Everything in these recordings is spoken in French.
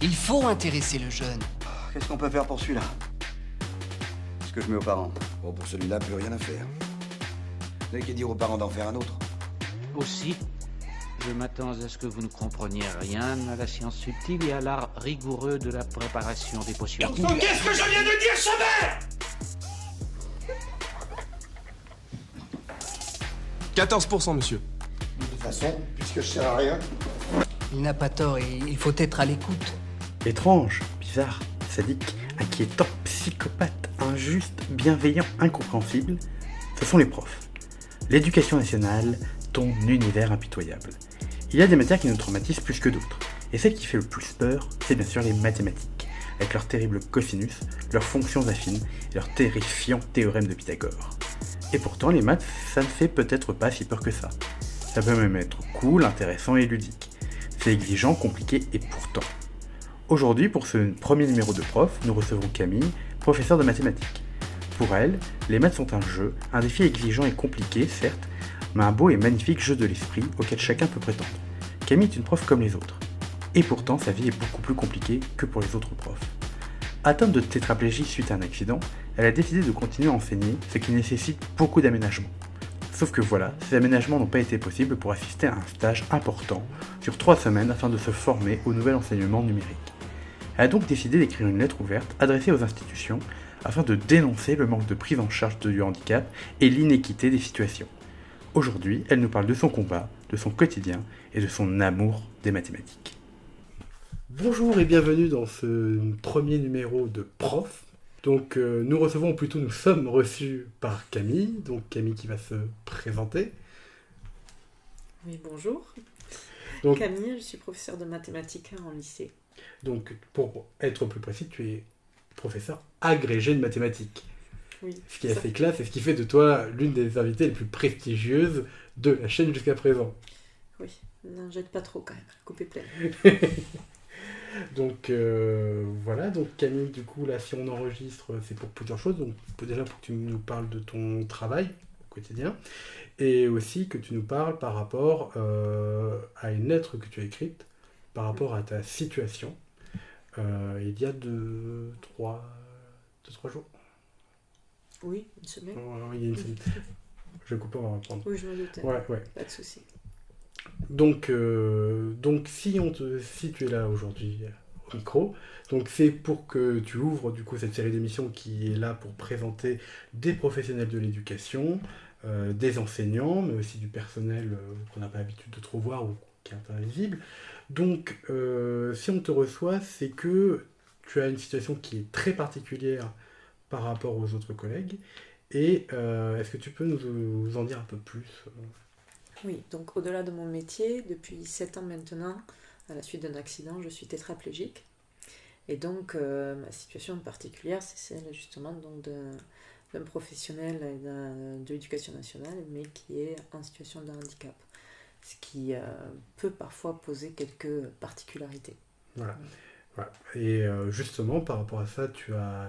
Il faut intéresser le jeune. Qu'est-ce qu'on peut faire pour celui-là? Ce que je mets aux parents. Bon, pour celui-là, plus rien à faire. Vous n'avez qu'à dire aux parents d'en faire un autre. Aussi, je m'attends à ce que vous ne compreniez rien à la science subtile et à l'art rigoureux de la préparation des potions. Qu'est-ce que je viens de dire, Chabert? 14%, monsieur. De toute façon, puisque je sers à rien. Il n'a pas tort et il faut être à l'écoute. Étrange, bizarre, sadique, inquiétant, psychopathe, injuste, bienveillant, incompréhensible, ce sont les profs. L'éducation nationale, ton univers impitoyable. Il y a des matières qui nous traumatisent plus que d'autres, et celle qui fait le plus peur, c'est bien sûr les mathématiques, avec leurs terribles cosinus, leurs fonctions affines et leurs terrifiants théorèmes de Pythagore. Et pourtant, les maths, ça ne fait peut-être pas si peur que ça. Ça peut même être cool, intéressant et ludique. C'est exigeant, compliqué et pourtant. Aujourd'hui, pour ce premier numéro de Prof, nous recevons Camille, professeure de mathématiques. Pour elle, les maths sont un jeu, un défi exigeant et compliqué, certes, mais un beau et magnifique jeu de l'esprit auquel chacun peut prétendre. Camille est une prof comme les autres. Et pourtant, sa vie est beaucoup plus compliquée que pour les autres profs. Atteinte de tétraplégie suite à un accident, elle a décidé de continuer à enseigner, ce qui nécessite beaucoup d'aménagements. Sauf que voilà, ces aménagements n'ont pas été possibles pour assister à un stage important sur 3 semaines afin de se former au nouvel enseignement numérique. Elle a donc décidé d'écrire une lettre ouverte adressée aux institutions afin de dénoncer le manque de prise en charge du handicap et l'inéquité des situations. Aujourd'hui, elle nous parle de son combat, de son quotidien et de son amour des mathématiques. Bonjour et bienvenue dans ce premier numéro de Prof. Donc nous recevons, ou plutôt nous sommes reçus par Camille, donc Camille qui va se présenter. Oui, bonjour. Donc, Camille, je suis professeure de mathématiques en lycée. Donc pour être plus précis, tu es professeur agrégé de mathématiques. Oui. Ce qui est assez classe et ce qui fait de toi l'une des invitées les plus prestigieuses de la chaîne jusqu'à présent. Oui, n'en jette pas trop quand même, la coupe est pleine. Donc voilà, donc Camille, du coup, là, si on enregistre, c'est pour plusieurs choses. Donc déjà pour que tu nous parles de ton travail au quotidien, et aussi que tu nous parles par rapport à une lettre que tu as écrite, par rapport à ta situation, il y a 2-3 jours. Oui, une semaine. Il y a une semaine. Je vais couper, on va reprendre. Oui, je me doutais. Ouais. Pas de souci. Donc si tu es là aujourd'hui au micro, donc c'est pour que tu ouvres du coup cette série d'émissions qui est là pour présenter des professionnels de l'éducation, des enseignants, mais aussi du personnel qu'on n'a pas l'habitude de trop voir ou qui est invisible. Donc si on te reçoit, c'est que tu as une situation qui est très particulière par rapport aux autres collègues. Et est-ce que tu peux nous en dire un peu plus Oui, donc au-delà de mon métier, depuis 7 ans maintenant, à la suite d'un accident, je suis tétraplégique. Et donc, ma situation particulière, c'est celle justement donc, d'un professionnel de l'éducation nationale, mais qui est en situation de handicap. Ce qui peut parfois poser quelques particularités. Voilà. Et justement, par rapport à ça,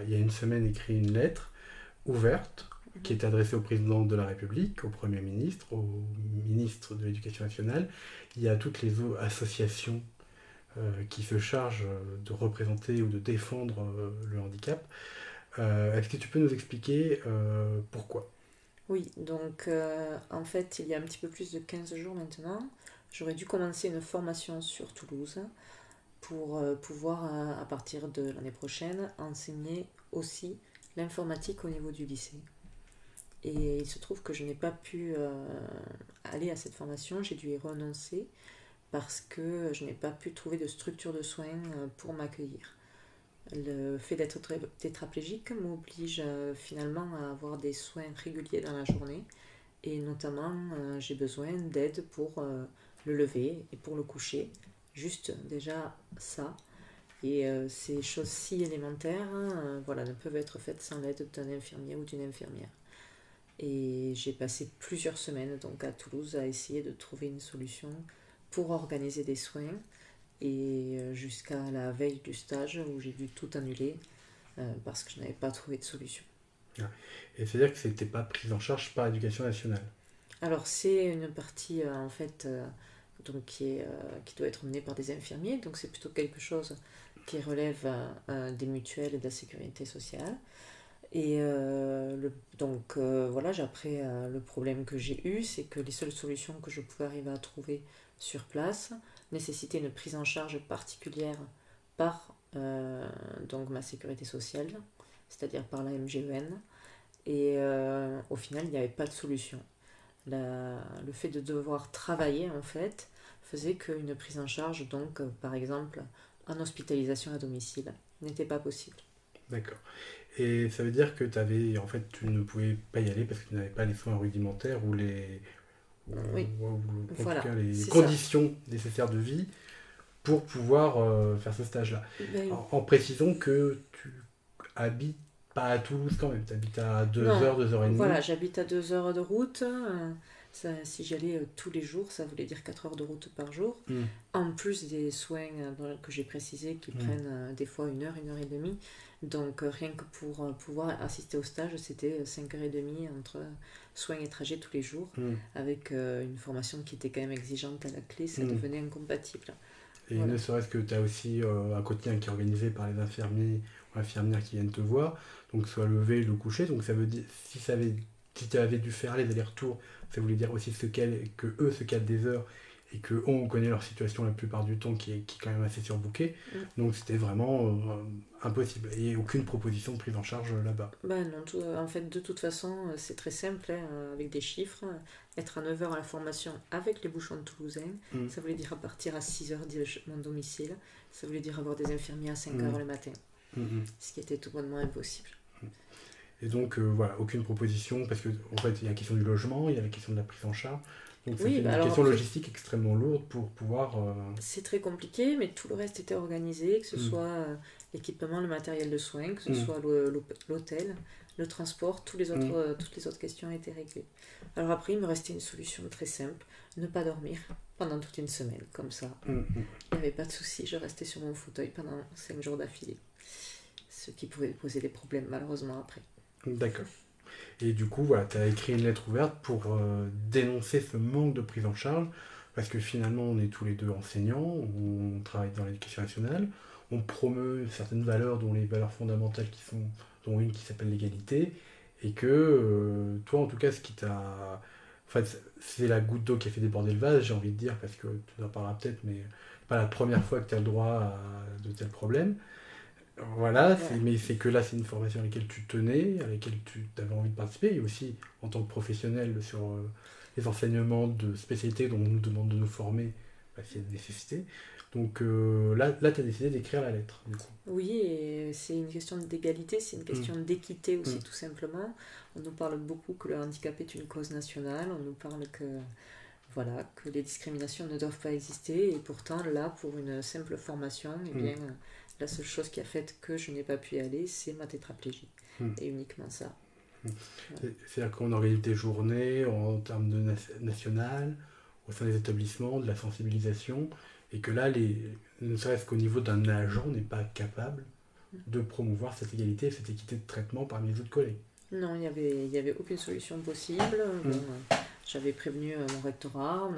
il y a une semaine écrit une lettre ouverte qui est adressée au président de la République, au Premier ministre, au ministre de l'Éducation nationale. Il y a toutes les associations qui se chargent de représenter ou de défendre le handicap. Est-ce que tu peux nous expliquer pourquoi ? Oui, donc en fait, il y a un petit peu plus de 15 jours maintenant, j'aurais dû commencer une formation sur Toulouse pour pouvoir, à partir de l'année prochaine, enseigner aussi l'informatique au niveau du lycée. Et il se trouve que je n'ai pas pu aller à cette formation, j'ai dû y renoncer parce que je n'ai pas pu trouver de structure de soins pour m'accueillir. Le fait d'être tétraplégique m'oblige finalement à avoir des soins réguliers dans la journée et notamment j'ai besoin d'aide pour le lever et pour le coucher, juste déjà ça. Et ces choses si élémentaires ne peuvent être faites sans l'aide d'un infirmier ou d'une infirmière. Et j'ai passé plusieurs semaines donc à Toulouse à essayer de trouver une solution pour organiser des soins et jusqu'à la veille du stage où j'ai dû tout annuler parce que je n'avais pas trouvé de solution. Et c'est-à-dire que c'était pas pris en charge par l'Éducation nationale ? Alors c'est une partie en fait donc qui doit être menée par des infirmiers, donc c'est plutôt quelque chose qui relève des mutuelles et de la sécurité sociale. Et après, le problème que j'ai eu, c'est que les seules solutions que je pouvais arriver à trouver sur place nécessitaient une prise en charge particulière par donc ma sécurité sociale, c'est-à-dire par la MGEN. Et au final, il n'y avait pas de solution. Le fait de devoir travailler, en fait, faisait qu'une prise en charge, donc par exemple en hospitalisation à domicile, n'était pas possible. D'accord. Et ça veut dire que tu ne pouvais pas y aller parce que tu n'avais pas les soins rudimentaires ou Oui. En Voilà, tout cas, les c'est conditions nécessaires de vie pour pouvoir faire ce stage-là. Ben, En précisant que tu habites pas à Toulouse quand même, tu habites à 2 non, heures, 2h30. Voilà, j'habite à 2 heures de route. Si j'allais tous les jours, ça voulait dire 4 heures de route par jour. En plus des soins que j'ai précisés qui prennent des fois 1 heure, 1 heure et demie. Donc rien que pour pouvoir assister au stage, c'était 5h30 entre soins et trajets tous les jours. Avec une formation qui était quand même exigeante à la clé, ça devenait incompatible. Et ne serait-ce que tu as aussi un quotidien qui est organisé par les infirmiers ou infirmières qui viennent te voir, donc soit lever, le coucher, donc ça veut dire, si tu avais dû faire les allers-retours, ça voulait dire aussi que eux se calent des heures et que on connaît leur situation la plupart du temps qui est quand même assez surbookée, donc c'était vraiment impossible, et aucune proposition de prise en charge là-bas. Ben non, en fait, de toute façon, c'est très simple, avec des chiffres. Être à 9h à la formation avec les bouchons de Toulousain, ça voulait dire partir à 6h de mon domicile, ça voulait dire avoir des infirmiers à 5h le matin, ce qui était tout bonnement impossible. Et donc, voilà, aucune proposition, parce que en fait, il y a la question du logement, il y a la question de la prise en charge, donc c'est une question logistique extrêmement lourde pour pouvoir... C'est très compliqué, mais tout le reste était organisé, que ce soit l'équipement, le matériel de soins, que ce soit l'hôtel, le transport, toutes les autres questions étaient réglées. Alors après, il me restait une solution très simple, ne pas dormir pendant toute une semaine, comme ça. Il n'y avait pas de souci, je restais sur mon fauteuil pendant 5 jours d'affilée, ce qui pouvait poser des problèmes malheureusement après. D'accord. Et du coup, voilà, tu as écrit une lettre ouverte pour dénoncer ce manque de prise en charge, parce que finalement, on est tous les deux enseignants, on travaille dans l'éducation nationale, on promeut certaines valeurs, dont les valeurs fondamentales dont une qui s'appelle l'égalité, et que toi, en tout cas, ce qui t'a... En fait, c'est la goutte d'eau qui a fait déborder le vase, j'ai envie de dire, parce que tu en parleras peut-être, mais pas la première fois que tu as le droit à de tels problèmes. Voilà, mais c'est que là, c'est une formation à laquelle tu tenais, à laquelle tu avais envie de participer, et aussi en tant que professionnel sur les enseignements de spécialité dont on nous demande de nous former, c'est une nécessité. Donc là tu as décidé d'écrire la lettre, du coup. Oui, et c'est une question d'égalité, c'est une question d'équité aussi, tout simplement. On nous parle beaucoup que le handicap est une cause nationale, on nous parle que les discriminations ne doivent pas exister, et pourtant, là, pour une simple formation, eh bien, la seule chose qui a fait que je n'ai pas pu y aller, c'est ma tétraplégie, et uniquement ça. C'est-à-dire qu'on organise des journées en termes de national, au sein des établissements, de la sensibilisation, et que là, ne serait-ce qu'au niveau d'un agent, on n'est pas capable de promouvoir cette égalité et cette équité de traitement parmi les autres collègues. Non, il y avait aucune solution possible. J'avais prévenu mon rectorat,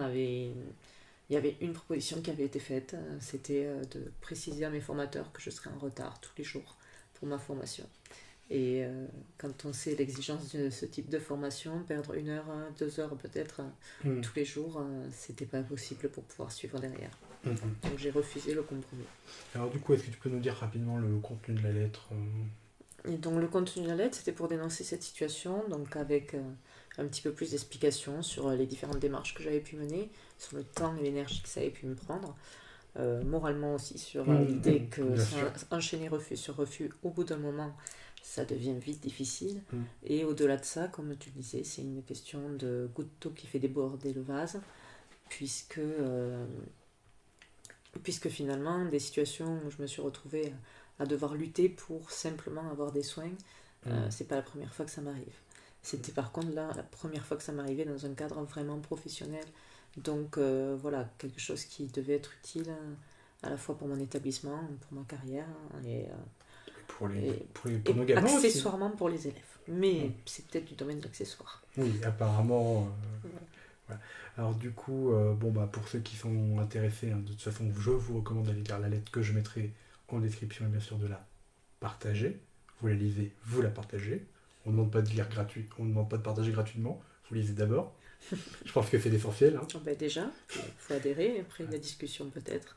il y avait une proposition qui avait été faite, c'était de préciser à mes formateurs que je serais en retard tous les jours pour ma formation. Et quand on sait l'exigence de ce type de formation, perdre 1 heure, 2 heures peut-être tous les jours, c'était pas possible pour pouvoir suivre derrière. Donc j'ai refusé le compromis. Alors du coup, est-ce que tu peux nous dire rapidement le contenu de la lettre Et donc le contenu de la lettre, c'était pour dénoncer cette situation, donc avec un petit peu plus d'explications sur les différentes démarches que j'avais pu mener, sur le temps et l'énergie que ça avait pu me prendre, moralement aussi sur l'idée que enchaîner refus sur refus, au bout d'un moment, ça devient vite difficile. Et au-delà de ça, comme tu le disais, c'est une question de goutte d'eau qui fait déborder le vase, puisque finalement, des situations où je me suis retrouvée à devoir lutter pour simplement avoir des soins, c'est pas la première fois que ça m'arrive. C'était par contre là la première fois que ça m'arrivait dans un cadre vraiment professionnel. Donc voilà, quelque chose qui devait être utile à la fois pour mon établissement, pour ma carrière et pour nos gamins accessoirement aussi. Pour les élèves. Mais c'est peut-être du domaine de l'accessoire. Oui, apparemment, Voilà. Alors du coup, pour ceux qui sont intéressés, de toute façon, je vous recommande d'aller lire la lettre que je mettrai en description et bien sûr de la partager. Vous la lisez, vous la partagez. On ne demande pas de lire gratuit, on ne demande pas de partager gratuitement. Vous lisez d'abord. Je pense que c'est l'essentiel. Hein. Déjà, il faut adhérer, après la discussion peut-être.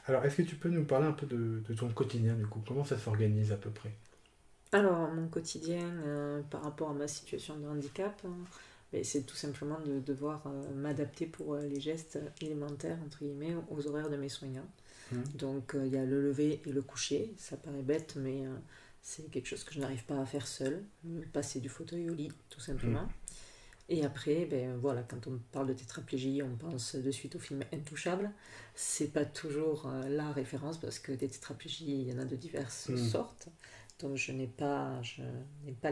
Alors, est-ce que tu peux nous parler un peu de ton quotidien du coup? Comment ça s'organise à peu près? Alors, mon quotidien par rapport à ma situation de handicap, c'est tout simplement de devoir m'adapter pour les gestes élémentaires, entre guillemets, aux horaires de mes soignants. Donc, il y a le lever et le coucher. Ça paraît bête, mais c'est quelque chose que je n'arrive pas à faire seule. Passer du fauteuil au lit, tout simplement. Et après, quand on parle de tétraplégie, on pense de suite au film Intouchable. C'est pas toujours la référence parce que des tétraplégies, il y en a de diverses sortes. Donc je n'ai pas la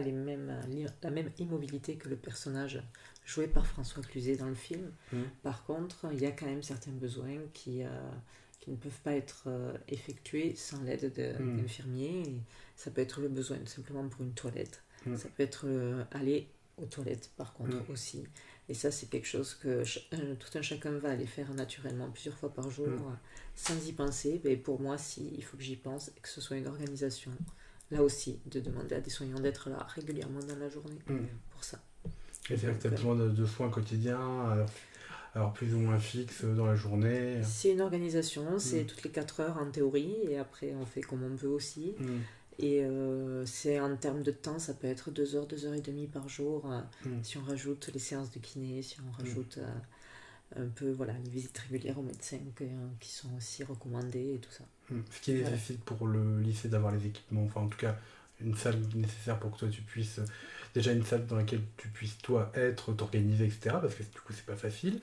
même immobilité que le personnage joué par François Cluzet dans le film. Par contre, il y a quand même certains besoins qui ne peuvent pas être effectués sans l'aide d'infirmiers. Et ça peut être le besoin simplement pour une toilette. Ça peut être aller aux toilettes par contre aussi. Et ça c'est quelque chose que tout un chacun va aller faire naturellement plusieurs fois par jour sans y penser. Mais pour moi, il faut que j'y pense et que ce soit une organisation. Là aussi, de demander à des soignants d'être là régulièrement dans la journée pour ça. Et c'est-à-dire que tu as besoin de soins quotidiens, alors plus ou moins fixes dans la journée? C'est une organisation, c'est toutes les 4 heures en théorie, et après on fait comme on peut aussi. Et c'est en termes de temps, ça peut être 2 heures, 2 heures et demie par jour, si on rajoute les séances de kiné, si on rajoute un peu les visites régulières aux médecins qui sont aussi recommandées et tout ça. Ce qui nécessite pour le lycée d'avoir les équipements, enfin en tout cas une salle nécessaire pour que toi tu puisses, déjà une salle dans laquelle tu puisses toi être, t'organiser, etc. Parce que du coup c'est pas facile,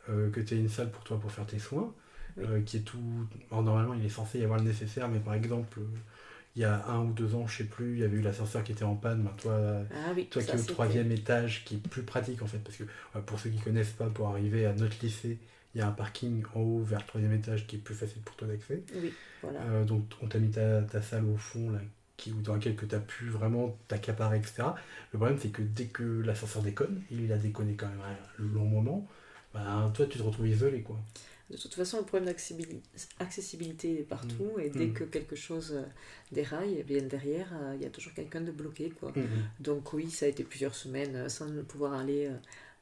que tu aies une salle pour toi pour faire tes soins, qui est tout... Alors, normalement il est censé y avoir le nécessaire, mais par exemple... Il y a 1 ou 2 ans, je sais plus, il y avait eu l'ascenseur qui était en panne. Toi qui es au 3e étage, qui est plus pratique en fait, parce que pour ceux qui connaissent pas, pour arriver à notre lycée, il y a un parking en haut vers le 3e étage qui est plus facile pour toi d'accès. Oui, voilà. Donc on t'a mis ta salle au fond, là, dans laquelle tu as pu vraiment t'accaparer, etc. Le problème c'est que dès que l'ascenseur déconne, il a déconné quand même un long moment, toi tu te retrouves isolé quoi. De toute façon, le problème d'accessibilité est partout, et dès que quelque chose déraille, bien derrière, il y a toujours quelqu'un de bloqué, quoi. Donc oui, ça a été plusieurs semaines sans pouvoir aller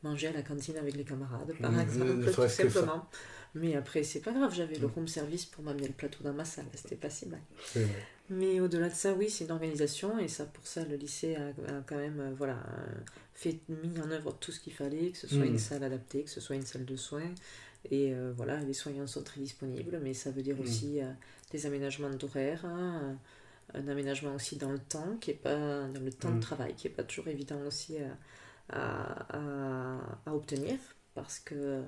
manger à la cantine avec les camarades, par exemple, tout simplement. Mais après, c'est pas grave, j'avais le room service pour m'amener le plateau dans ma salle, c'était pas si mal. Mais au-delà de ça, oui, c'est une organisation, et ça, pour ça, le lycée a quand même mis en œuvre tout ce qu'il fallait, que ce soit une salle adaptée, que ce soit une salle de soins. Et les soignants sont très disponibles, mais ça veut dire aussi des aménagements d'horaire, un aménagement aussi dans le temps, qui est pas dans le temps de travail, qui n'est pas toujours évident aussi à obtenir, parce que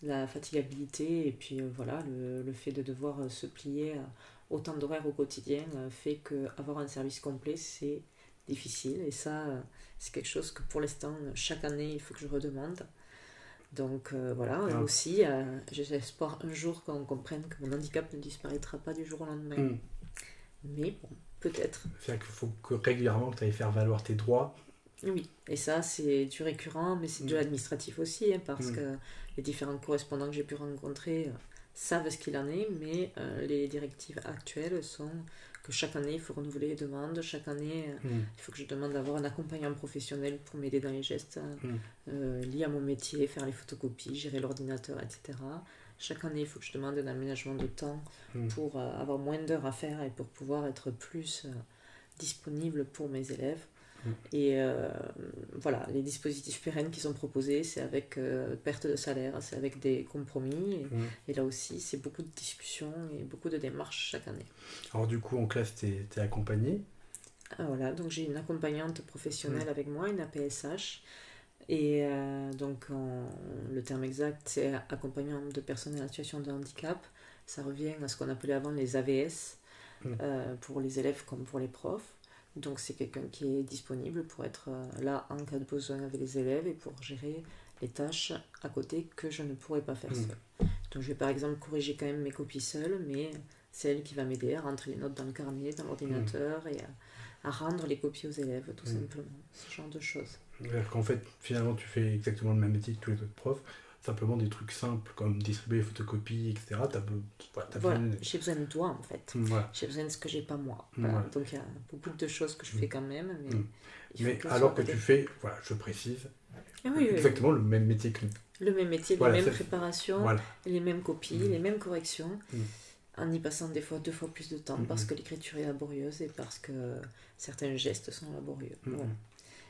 la fatigabilité et puis le fait de devoir se plier à autant d'horaires au quotidien fait qu'avoir un service complet, c'est difficile. Et ça, c'est quelque chose que pour l'instant, chaque année, il faut que je redemande. Donc aussi, j'ai espoir un jour qu'on comprenne que mon handicap ne disparaîtra pas du jour au lendemain. Mais bon, peut-être. C'est-à-dire qu'il faut que régulièrement tu ailles faire valoir tes droits. Oui, et ça c'est du récurrent, mais c'est de l'administratif aussi, parce que les différents correspondants que j'ai pu rencontrer savent ce qu'il en est, mais les directives actuelles sont que chaque année il faut renouveler les demandes, chaque année il faut que je demande d'avoir un accompagnant professionnel pour m'aider dans les gestes liés à mon métier, faire les photocopies, gérer l'ordinateur, etc. Chaque année il faut que je demande un aménagement de temps pour avoir moins d'heures à faire et pour pouvoir être plus disponible pour mes élèves. Et les dispositifs pérennes qui sont proposés, c'est avec perte de salaire, c'est avec des compromis, et là aussi c'est beaucoup de discussions et beaucoup de démarches chaque année. Alors du coup en classe t'es accompagnée? Donc j'ai une accompagnante professionnelle avec moi, une APSH, et le terme exact c'est accompagnant de personnes en situation de handicap. Ça revient à ce qu'on appelait avant les AVS, pour les élèves comme pour les profs. Donc c'est quelqu'un qui est disponible pour être là en cas de besoin avec les élèves et pour gérer les tâches à côté que je ne pourrais pas faire seule. Donc je vais par exemple corriger quand même mes copies seules, mais c'est elle qui va m'aider à rentrer les notes dans le carnet, dans l'ordinateur, et à rendre les copies aux élèves, tout simplement. Ce genre de choses. C'est-à-dire qu'en fait, finalement, tu fais exactement le même métier que tous les autres profs, simplement des trucs simples comme distribuer les photocopies, etc. Voilà, j'ai besoin de toi en fait. Voilà. J'ai besoin de ce que j'ai pas moi. Voilà. Donc il y a beaucoup de choses que je fais quand même. Mais alors que tu fais, voilà, je précise, oui, exactement le même métier que nous. Le même métier, voilà, les mêmes préparations, voilà. les mêmes copies, les mêmes corrections, en y passant des fois 2 fois plus de temps parce que l'écriture est laborieuse et parce que certains gestes sont laborieux. Voilà.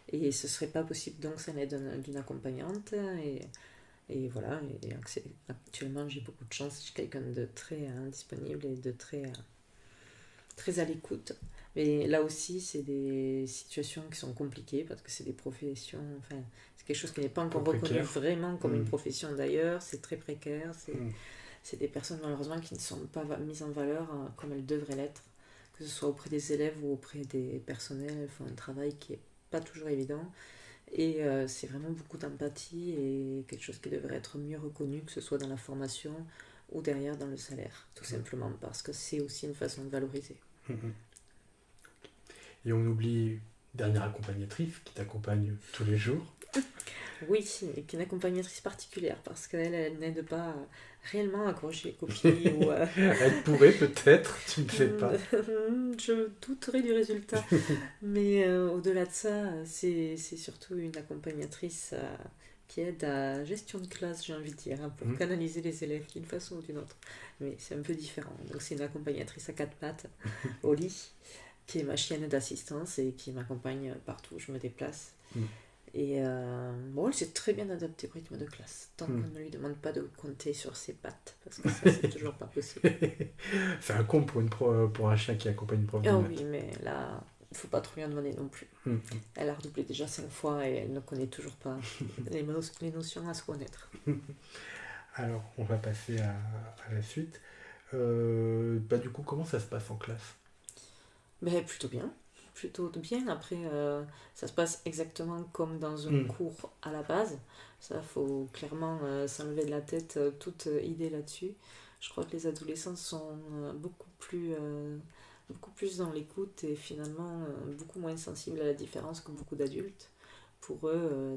Et ce serait pas possible donc sans l'aide d'une accompagnante et voilà, et actuellement j'ai beaucoup de chance, j'ai quelqu'un de très disponible et de très à l'écoute. Mais là aussi, c'est des situations qui sont compliquées parce que c'est des professions, enfin, c'est quelque chose qui n'est pas encore reconnu vraiment comme une profession d'ailleurs, c'est très précaire, c'est des personnes malheureusement qui ne sont pas mises en valeur comme elles devraient l'être, que ce soit auprès des élèves ou auprès des personnels, elles font un travail qui est pas toujours évident. Et c'est vraiment beaucoup d'empathie et quelque chose qui devrait être mieux reconnu, que ce soit dans la formation ou derrière dans le salaire, tout simplement, parce que c'est aussi une façon de valoriser. Et on oublie dernière accompagnatrice qui t'accompagne tous les jours. Oui, et qui est une accompagnatrice particulière, parce qu'elle n'aide pas réellement à corriger les copies. Ou, Elle pourrait peut-être, tu ne sais pas. Je douterai du résultat. Mais au-delà de ça, c'est surtout une accompagnatrice qui aide à la gestion de classe, j'ai envie de dire, pour canaliser les élèves d'une façon ou d'une autre. Mais c'est un peu différent. Donc c'est une accompagnatrice à 4 pattes au lit, qui est ma chienne d'assistance et qui m'accompagne partout où je me déplace. Et bon, elle s'est très bien adaptée au rythme de classe, tant qu'on ne lui demande pas de compter sur ses pattes, parce que ça, c'est toujours pas possible. C'est un comble pour un chien qui accompagne une prof de maths. Oui, mais là, il ne faut pas trop lui en demander non plus. Elle a redoublé déjà 5 fois et elle ne connaît toujours pas les notions à se connaître. Alors, on va passer à la suite. Du coup, comment ça se passe en classe ? Plutôt bien. Après, ça se passe exactement comme dans un cours à la base. Ça, faut clairement s'enlever de la tête toute idée là-dessus. Je crois que les adolescents sont beaucoup plus dans l'écoute et finalement beaucoup moins sensibles à la différence que beaucoup d'adultes. Pour eux,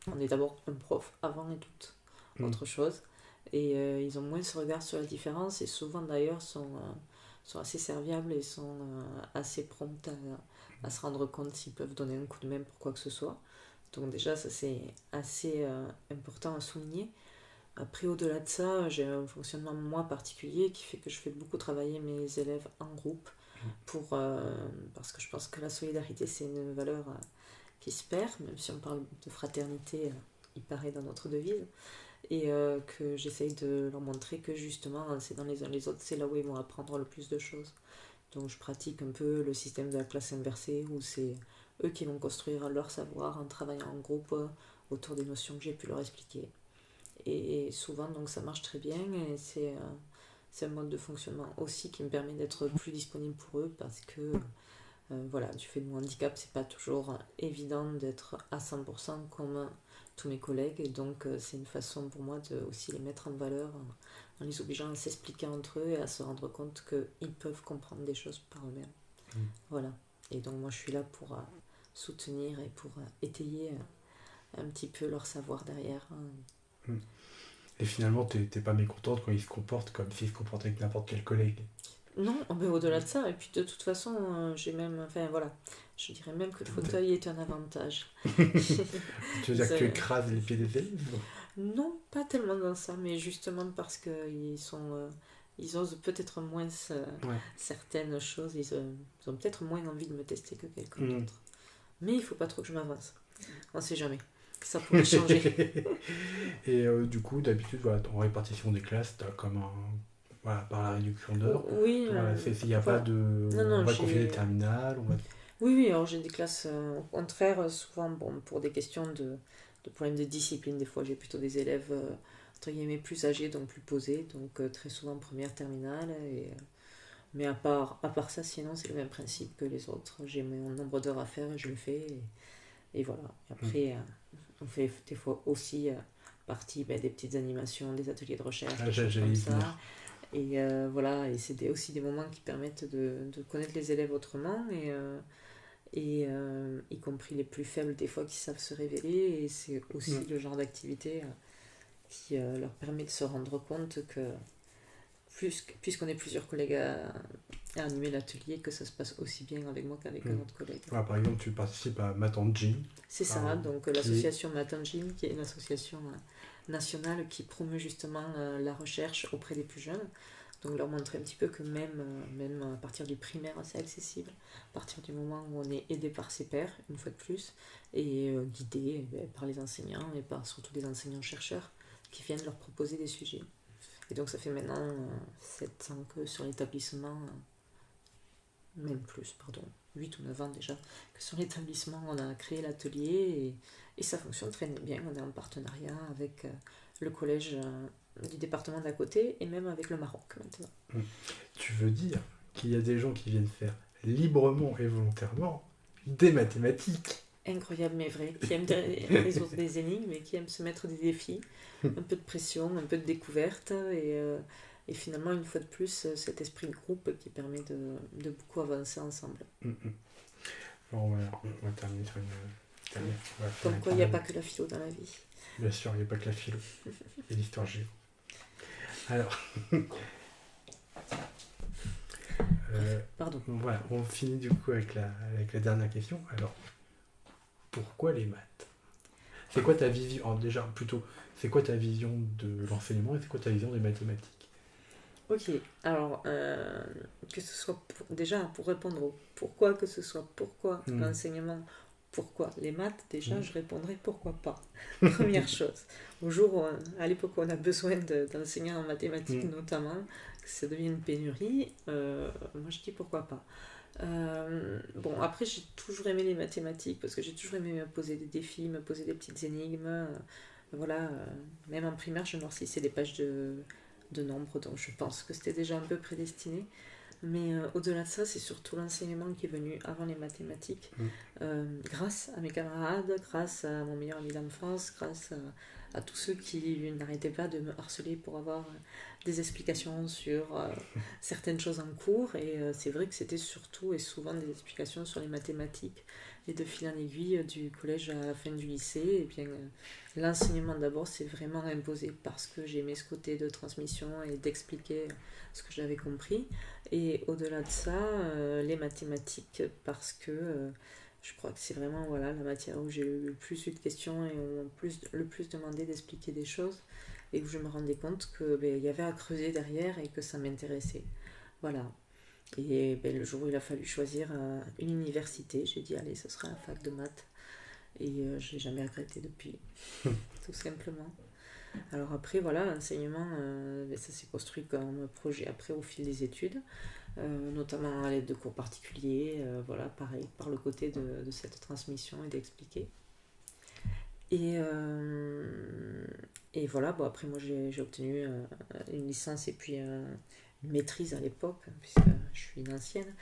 on est d'abord un prof avant et toute autre chose. Et ils ont moins ce regard sur la différence et souvent d'ailleurs sont assez serviables et sont assez promptes à se rendre compte s'ils peuvent donner un coup de main pour quoi que ce soit. Donc déjà, ça c'est assez important à souligner. Après, au-delà de ça, j'ai un fonctionnement moi particulier qui fait que je fais beaucoup travailler mes élèves en groupe parce que je pense que la solidarité c'est une valeur qui se perd, même si on parle de fraternité, il paraît dans notre devise. Et que j'essaye de leur montrer que justement c'est dans les uns les autres, c'est là où ils vont apprendre le plus de choses. Donc je pratique un peu le système de la classe inversée où c'est eux qui vont construire leur savoir en travaillant en groupe autour des notions que j'ai pu leur expliquer. Et souvent donc ça marche très bien et c'est un mode de fonctionnement aussi qui me permet d'être plus disponible pour eux parce que du fait de mon handicap c'est pas toujours évident d'être à 100% comme tous mes collègues et donc c'est une façon pour moi de aussi les mettre en valeur en les obligeant à s'expliquer entre eux et à se rendre compte qu'ils peuvent comprendre des choses par eux-mêmes. Voilà. Et donc moi je suis là pour soutenir et pour étayer un petit peu leur savoir derrière. Et finalement t'es pas mécontente quand ils se comportent comme s'ils se comportaient avec n'importe quel collègue? Non, mais au-delà de ça, et puis de toute façon, j'ai même, je dirais même que le fauteuil est un avantage. Tu veux dire que tu écrases les pieds des élèves? Non, pas tellement dans ça, mais justement parce qu'ils ils osent peut-être moins certaines choses, ils ont peut-être moins envie de me tester que quelqu'un d'autre. Mais il faut pas trop que je m'avance, on sait jamais. Ça pourrait changer. Et du coup, d'habitude, en répartition des classes, t'as comme par la réduction d'heures. Oui. Il n'y a pas de... on va confier les terminales. Oui, alors j'ai des classes au contraire, souvent pour des questions de problèmes de discipline. Des fois, j'ai plutôt des élèves entre guillemets plus âgés, donc plus posés, donc très souvent première terminale. Mais à part ça, sinon, c'est le même principe que les autres. J'ai mon nombre d'heures à faire et je le fais. Et voilà. Après, on fait des fois aussi partie des petites animations, des ateliers de recherche, des choses comme ça. Et voilà, et c'est aussi des moments qui permettent de connaître les élèves autrement, y compris les plus faibles des fois qui savent se révéler, et c'est aussi le genre d'activité qui leur permet de se rendre compte que puisqu'on est plusieurs collègues à animer l'atelier, que ça se passe aussi bien avec moi qu'avec un autre collègue. Ouais, par exemple, tu participes à Math en Gym. C'est ça, donc l'association Math en Gym, qui est une association nationale qui promeut justement la recherche auprès des plus jeunes. Donc leur montrer un petit peu que même à partir du primaire, c'est accessible, à partir du moment où on est aidé par ses pairs, une fois de plus, et guidé par les enseignants, et par surtout des enseignants-chercheurs qui viennent leur proposer des sujets. Et donc ça fait maintenant 7 ans que sur l'établissement, même plus, 8 ou 9 ans déjà, que sur l'établissement on a créé l'atelier, et ça fonctionne très bien. On est en partenariat avec le collège du département d'à côté, et même avec le Maroc maintenant. Tu veux dire qu'il y a des gens qui viennent faire librement et volontairement des mathématiques? Incroyable mais vrai, qui aiment résoudre des énigmes et qui aiment se mettre des défis, un peu de pression, un peu de découverte, et finalement une fois de plus cet esprit de groupe qui permet de beaucoup avancer ensemble. Bon, voilà, on va terminer sur une... Comme quoi il n'y a pas que la philo dans la vie. Bien sûr, il n'y a pas que la philo et l'histoire géo. Alors, Pardon. Voilà, on finit du coup avec la dernière question. Alors, pourquoi les maths? C'est quoi ta vision? Alors déjà, plutôt, c'est quoi ta vision de l'enseignement et c'est quoi ta vision des mathématiques? Ok, alors, que ce soit déjà pour répondre au pourquoi, que ce soit pourquoi l'enseignement, pourquoi les maths, déjà je répondrais pourquoi pas. Première chose, à l'époque où on a besoin d'enseignants en mathématiques notamment, que ça devient une pénurie, moi je dis pourquoi pas. Bon, après j'ai toujours aimé les mathématiques parce que j'ai toujours aimé me poser des défis, me poser des petites énigmes. Voilà, même en primaire je noircissais des pages de nombres, donc je pense que c'était déjà un peu prédestiné. Mais au-delà de ça, c'est surtout l'enseignement qui est venu avant les mathématiques, grâce à mes camarades, grâce à mon meilleur ami d'enfance, grâce à tous ceux qui n'arrêtaient pas de me harceler pour avoir des explications sur certaines choses en cours. Et c'est vrai que c'était surtout et souvent des explications sur les mathématiques. Et de fil en aiguille, du collège à la fin du lycée, et bien l'enseignement d'abord s'est vraiment imposé parce que j'aimais ce côté de transmission et d'expliquer ce que j'avais compris. Et au-delà de ça, les mathématiques, parce que je crois que c'est vraiment la matière où j'ai le plus eu de questions et où on le plus demandé d'expliquer des choses, et où je me rendais compte qu'il y avait à creuser derrière et que ça m'intéressait. Voilà. Et le jour où il a fallu choisir une université, j'ai dit allez, ce sera la fac de maths. Et je l'ai jamais regretté depuis, tout simplement. Alors après, l'enseignement, ça s'est construit comme projet après au fil des études, notamment à l'aide de cours particuliers, pareil, par le côté de cette transmission et d'expliquer. Et voilà, après moi j'ai obtenu une licence et puis une maîtrise à l'époque, puisque je suis une ancienne,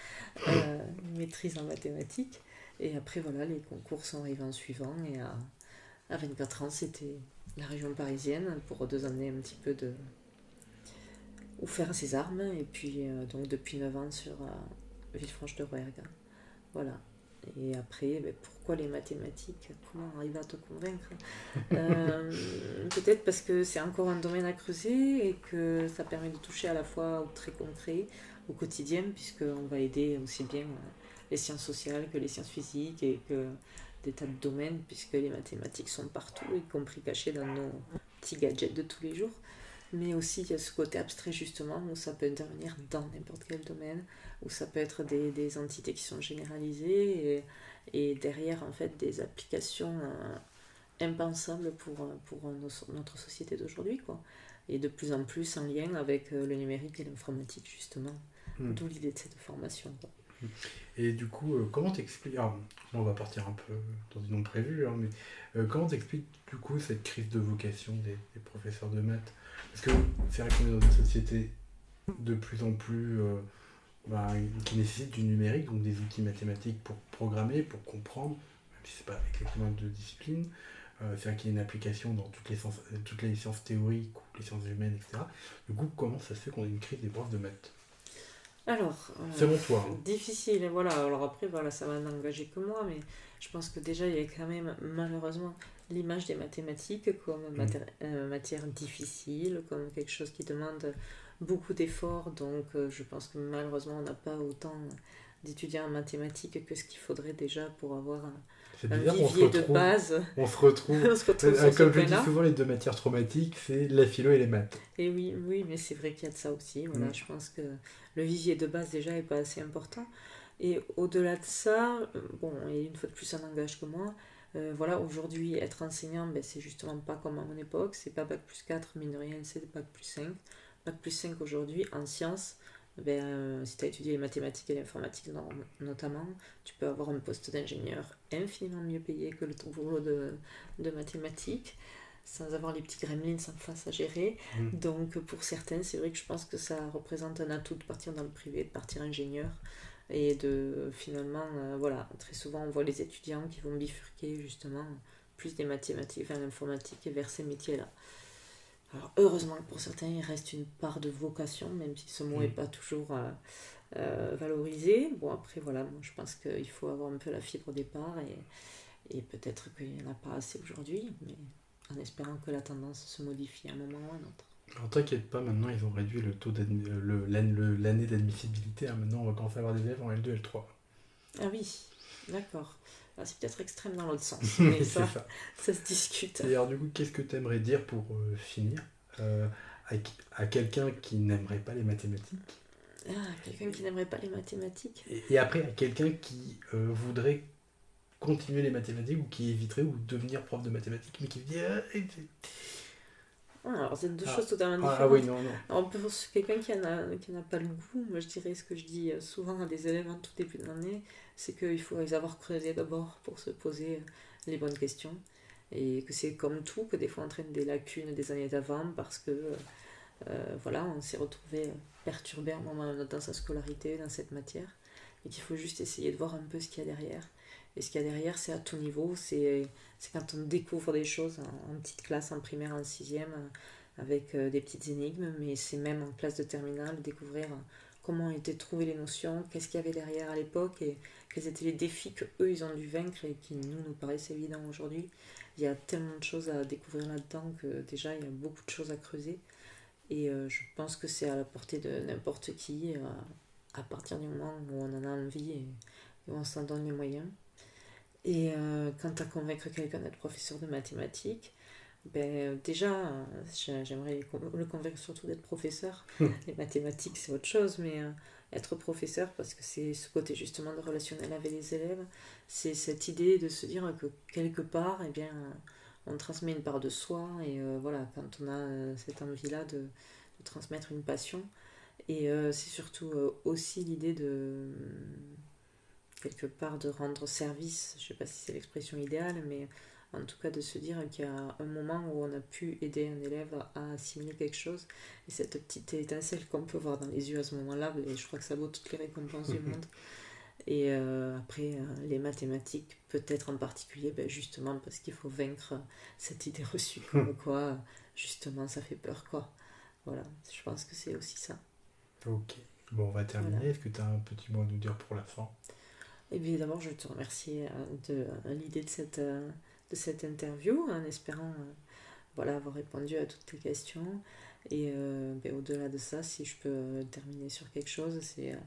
une maîtrise en mathématiques. Et après les concours sont arrivés en suivant, et à 24 ans c'était la région parisienne pour 2 années un petit peu où faire ses armes, et puis donc depuis 9 ans sur Villefranche-de-Rouergue. Voilà. Et après, pourquoi les mathématiques? Comment arriver à te convaincre? Peut-être parce que c'est encore un domaine à creuser et que ça permet de toucher à la fois au très concret, au quotidien, puisqu'on va aider aussi bien les sciences sociales que les sciences physiques et que des tas de domaines, puisque les mathématiques sont partout, y compris cachées dans nos petits gadgets de tous les jours. Mais aussi il y a ce côté abstrait justement, où ça peut intervenir dans n'importe quel domaine, où ça peut être des entités qui sont généralisées, et derrière en fait des applications impensables pour notre société d'aujourd'hui, quoi. Et de plus en plus en lien avec le numérique et l'informatique justement, d'où l'idée de cette formation, quoi. Et du coup, comment t'expliques... Alors, on va partir un peu dans une non prévue, mais comment t'expliques du coup cette crise de vocation des professeurs de maths? Parce que c'est vrai qu'on est dans une société de plus en plus qui nécessite du numérique, donc des outils mathématiques pour programmer, pour comprendre, même si c'est pas exactement de discipline. c'est-à-dire qu'il y a une application dans toutes les sciences théoriques ou les sciences humaines, etc. Du coup, comment ça se fait qu'on ait une crise des profs de maths? Alors, Selon toi, hein. difficile, et voilà. Alors après, voilà, ça va n'engager que moi, mais je pense que déjà, il y a quand même, malheureusement, l'image des mathématiques comme matière difficile, comme quelque chose qui demande beaucoup d'efforts. Donc, je pense que malheureusement, on n'a pas autant d'étudiants en mathématiques que ce qu'il faudrait déjà pour avoir C'est un bizarre, vivier de base. On se retrouve. On se retrouve sur ce Comme je dis point-là. souvent, les deux matières traumatiques, c'est la philo et les maths. Et oui, oui, mais c'est vrai qu'il y a de ça aussi. Voilà, je pense que le vivier de base déjà est pas assez important. Et au-delà de ça, bon, et une fois de plus, ça n'engage que moi. Voilà, aujourd'hui, être enseignant, ben, c'est justement pas comme à mon époque. C'est pas bac plus 4, mine de rien, c'est bac plus 5. Bac plus 5 aujourd'hui, en sciences, ben, si tu as étudié les mathématiques et l'informatique notamment, tu peux avoir un poste d'ingénieur infiniment mieux payé que le boulot de mathématiques, sans avoir les petits gremlins en face à gérer. Donc pour certains, c'est vrai que je pense que ça représente un atout de partir dans le privé, de partir ingénieur. Et de finalement, voilà, très souvent on voit les étudiants qui vont bifurquer justement plus des mathématiques vers l'informatique et vers ces métiers-là. Alors heureusement que pour certains il reste une part de vocation, même si ce mot n'est pas toujours valorisé. Bon après voilà, moi je pense qu'il faut avoir un peu la fibre au départ et peut-être qu'il n'y en a pas assez aujourd'hui, mais en espérant que la tendance se modifie à un moment ou à un autre. Alors t'inquiète pas, maintenant ils ont réduit le taux l'année d'admissibilité, hein. Maintenant on va commencer à avoir des élèves en L2, L3. Ah oui, d'accord. Alors, c'est peut-être extrême dans l'autre sens, mais C'est ça, ça. ça se discute. Et alors du coup, qu'est-ce que tu aimerais dire pour finir à quelqu'un qui n'aimerait pas les mathématiques Ah, quelqu'un qui n'aimerait pas les mathématiques. et après à quelqu'un qui voudrait continuer les mathématiques ou qui éviterait ou devenir prof de mathématiques mais qui dit Alors, c'est deux choses totalement différentes. ah oui, non. Alors, pour quelqu'un qui n'a pas le goût, moi je dirais ce que je dis souvent à des élèves en tout début d'année, c'est qu'il faut les avoir creusés d'abord pour se poser les bonnes questions. Et que c'est comme tout, que des fois on entraîne des lacunes des années d'avant parce que voilà, on s'est retrouvé perturbé à un moment dans sa scolarité, dans cette matière. Et qu'il faut juste essayer de voir un peu ce qu'il y a derrière. Et ce qu'il y a derrière, c'est à tout niveau. C'est quand on découvre des choses en petite classe, en primaire, en sixième, avec des petites énigmes, mais c'est même en classe de terminale, découvrir comment ont été trouvées les notions, qu'est-ce qu'il y avait derrière à l'époque, et quels étaient les défis qu'eux, ils ont dû vaincre et qui, nous paraissent évidents aujourd'hui. Il y a tellement de choses à découvrir là-dedans que déjà, il y a beaucoup de choses à creuser. Et je pense que c'est à la portée de n'importe qui, à partir du moment où on en a envie et où on s'en donne les moyens. Et quant à convaincre quelqu'un d'être professeur de mathématiques, ben, déjà, j'aimerais le convaincre surtout d'être professeur. Les mathématiques, c'est autre chose, mais être professeur, parce que c'est ce côté justement de relationnel avec les élèves, c'est cette idée de se dire que quelque part, eh bien, on transmet une part de soi, et voilà, quand on a cette envie-là de transmettre une passion. Et c'est surtout aussi l'idée de quelque part de rendre service, je ne sais pas si c'est l'expression idéale, mais en tout cas de se dire qu'il y a un moment où on a pu aider un élève à assimiler quelque chose, et cette petite étincelle qu'on peut voir dans les yeux à ce moment-là, et je crois que ça vaut toutes les récompenses du monde. Et après, les mathématiques, peut-être en particulier, ben justement parce qu'il faut vaincre cette idée reçue, comme quoi, justement, ça fait peur, quoi. Voilà, je pense que c'est aussi ça. Ok, bon, on va terminer. Voilà. Est-ce que tu as un petit mot à nous dire pour la fin? Et bien d'abord, je te remercie de l'idée de cette interview, en espérant voilà, avoir répondu à toutes tes questions. Et ben, au-delà de ça, si je peux terminer sur quelque chose, c'est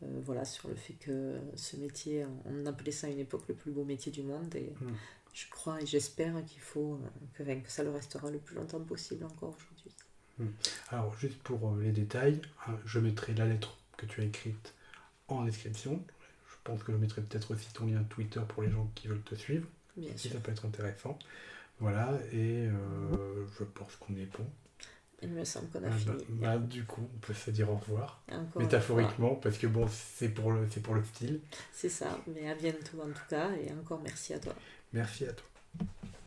voilà, sur le fait que ce métier, on appelait ça à une époque le plus beau métier du monde. Et je crois et j'espère qu'il faut que ça le restera le plus longtemps possible encore aujourd'hui. Alors, juste pour les détails, je mettrai la lettre que tu as écrite en description. Je pense que je mettrai peut-être aussi ton lien Twitter pour les gens qui veulent te suivre. Bien si sûr. ça peut être intéressant. Voilà, et je pense qu'on est bon. Il me semble qu'on a fini. Du coup, on peut se dire au revoir. Encore métaphoriquement, parce que bon, c'est pour le style. C'est ça, mais à bientôt en tout cas, et encore merci à toi. Merci à toi.